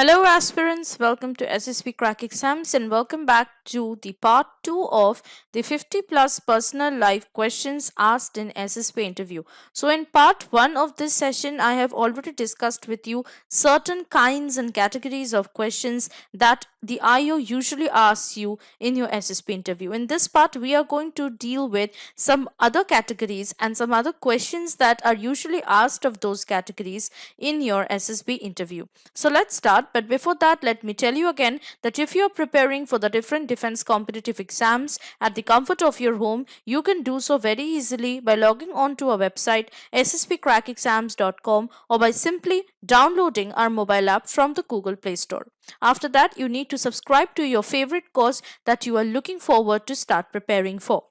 Hello, aspirants. Welcome to SSB Crack Exams and welcome back to the part 2 of the 50 plus personal life questions asked in SSB interview. So, in part 1 of this session, I have already discussed with you certain kinds and categories of questions that the IO usually asks you in your SSB interview. In this part, we are going to deal with some other categories and some other questions that are usually asked of those categories in your SSB interview. So let's start. But before that, let me tell you again that if you're preparing for the different defense competitive exams at the comfort of your home, you can do so very easily by logging on to our website ssbcrackexams.com or by simply downloading our mobile app from the Google Play Store. After that, you need to subscribe to your favorite course that you are looking forward to start preparing for.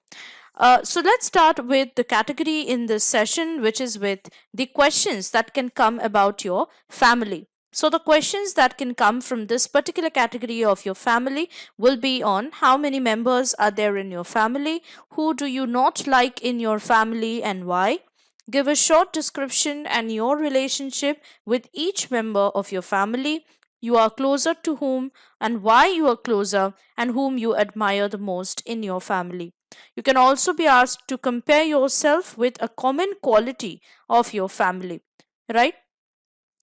So let's start with the category in this session, which is with the questions that can come about your family. So the questions that can come from this particular category of your family will be on how many members are there in your family, who do you not like in your family and why. Give a short description and your relationship with each member of your family. You are closer to whom and why you are closer and whom you admire the most in your family. You can also be asked to compare yourself with a common quality of your family, right?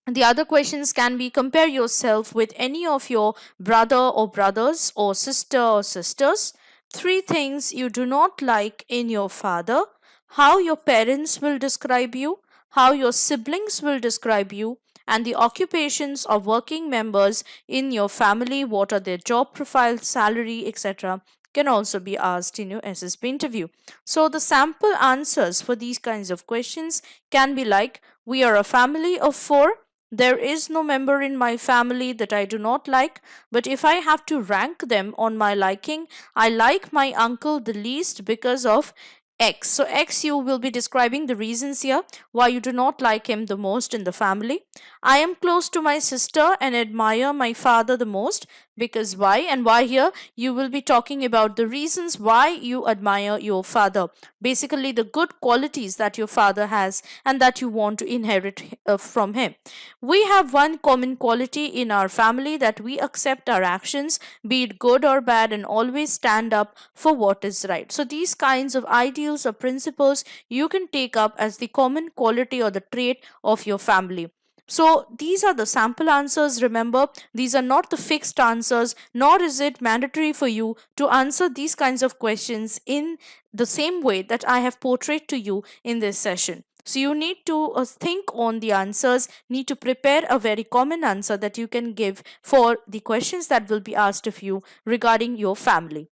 The other questions can be compare yourself with any of your brother or brothers or sister or sisters. Three things you do not like in your father, how your parents will describe you, how your siblings will describe you, and the occupations of working members in your family, what are their job profile, salary, etc. can also be asked in your SSB interview. So the sample answers for these kinds of questions can be like, we are a family of four. There is no member in my family that I do not like, but if I have to rank them on my liking, I like my uncle the least because of X. So, X, you will be describing the reasons here why you do not like him the most in the family. I am close to my sister and admire my father the most because why, and why here you will be talking about the reasons why you admire your father. Basically, the good qualities that your father has and that you want to inherit from him. We have one common quality in our family that we accept our actions, be it good or bad, and always stand up for what is right. So, these kinds of ideals or principles you can take up as the common quality or the trait of your family. So, these are the sample answers. Remember, these are not the fixed answers, nor is it mandatory for you to answer these kinds of questions in the same way that I have portrayed to you in this session. So you need to think on the answers, need to prepare a very common answer that you can give for the questions that will be asked of you regarding your family.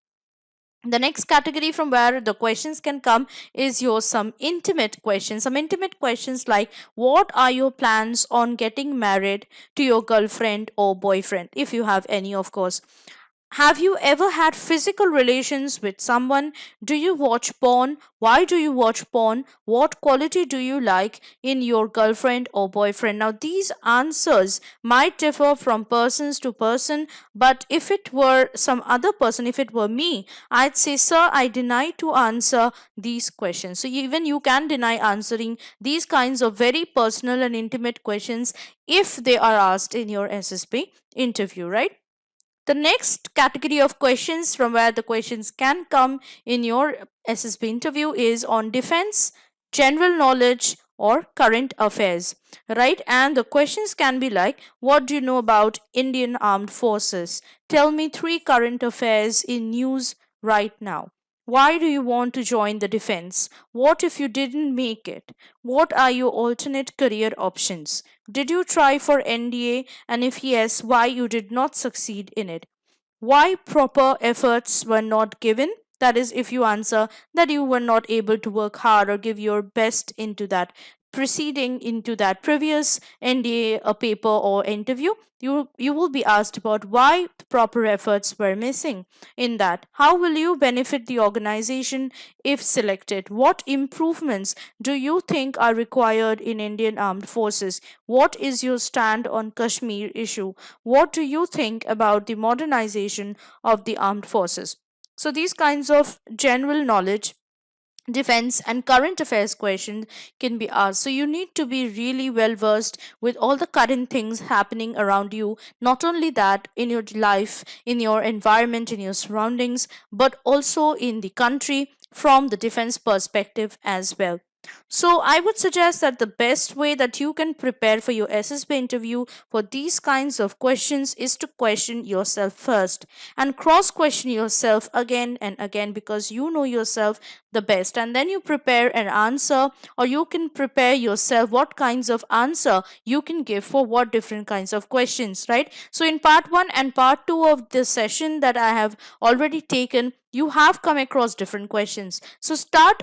The next category from where the questions can come is your some intimate questions. Some intimate questions like, what are your plans on getting married to your girlfriend or boyfriend, if you have any, of course. Have you ever had physical relations with someone? Do you watch porn? Why do you watch porn? What quality do you like in your girlfriend or boyfriend? Now, these answers might differ from persons to person, but if it were some other person, if it were me, I'd say, sir, I deny to answer these questions. So, even you can deny answering these kinds of very personal and intimate questions if they are asked in your SSB interview, right? The next category of questions from where the questions can come in your SSB interview is on defense, general knowledge, or current affairs, right? And the questions can be like, what do you know about Indian Armed Forces? Tell me three current affairs in news right now. Why do you want to join the defense? What if you didn't make it? What are your alternate career options? Did you try for NDA? And if yes, why you did not succeed in it? Why proper efforts were not given? That is, if you answer that you were not able to work hard or give your best into that preceding into that previous NDA paper or interview, you will be asked about why the proper efforts were missing in that. How will you benefit the organization if selected? What improvements do you think are required in Indian Armed Forces? What is your stand on Kashmir issue? What do you think about the modernization of the armed forces? So these kinds of general knowledge defense and current affairs questions can be asked. So you need to be really well versed with all the current things happening around you, not only that in your life, in your environment, in your surroundings, but also in the country from the defense perspective as well. So I would suggest that the best way that you can prepare for your SSB interview for these kinds of questions is to question yourself first and cross question yourself again and again, because you know yourself the best, and then you prepare an answer, or you can prepare yourself what kinds of answer you can give for what different kinds of questions, right? So in part 1 and part 2 of this session that I have already taken, you have come across different questions. So start,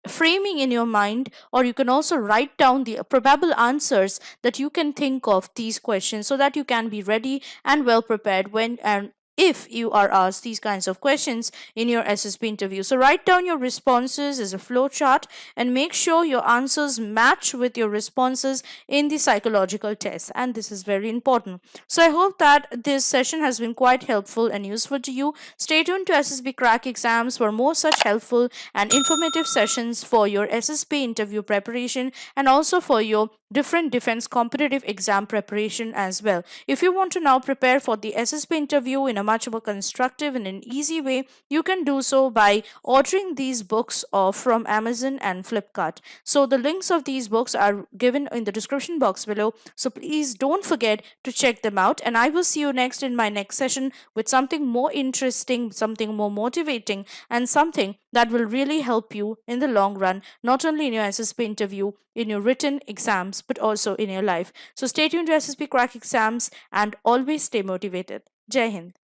framing in your mind, or you can also write down the probable answers that you can think of these questions, so that you can be ready and well prepared when and if you are asked these kinds of questions in your SSB interview. So write down your responses as a flow chart and make sure your answers match with your responses in the psychological test. And this is very important. So I hope that this session has been quite helpful and useful to you. Stay tuned to SSB Crack Exams for more such helpful and informative sessions for your SSB interview preparation, and also for your different defense competitive exam preparation as well. If you want to now prepare for the SSB interview in a much more constructive and an easy way, you can do so by ordering these books from Amazon and Flipkart. So the links of these books are given in the description box below. So please don't forget to check them out. And I will see you next in my next session with something more interesting, something more motivating, and something that will really help you in the long run, not only in your SSB interview, in your written exams, but also in your life. So stay tuned to SSB Crack Exams and always stay motivated. Jai Hind.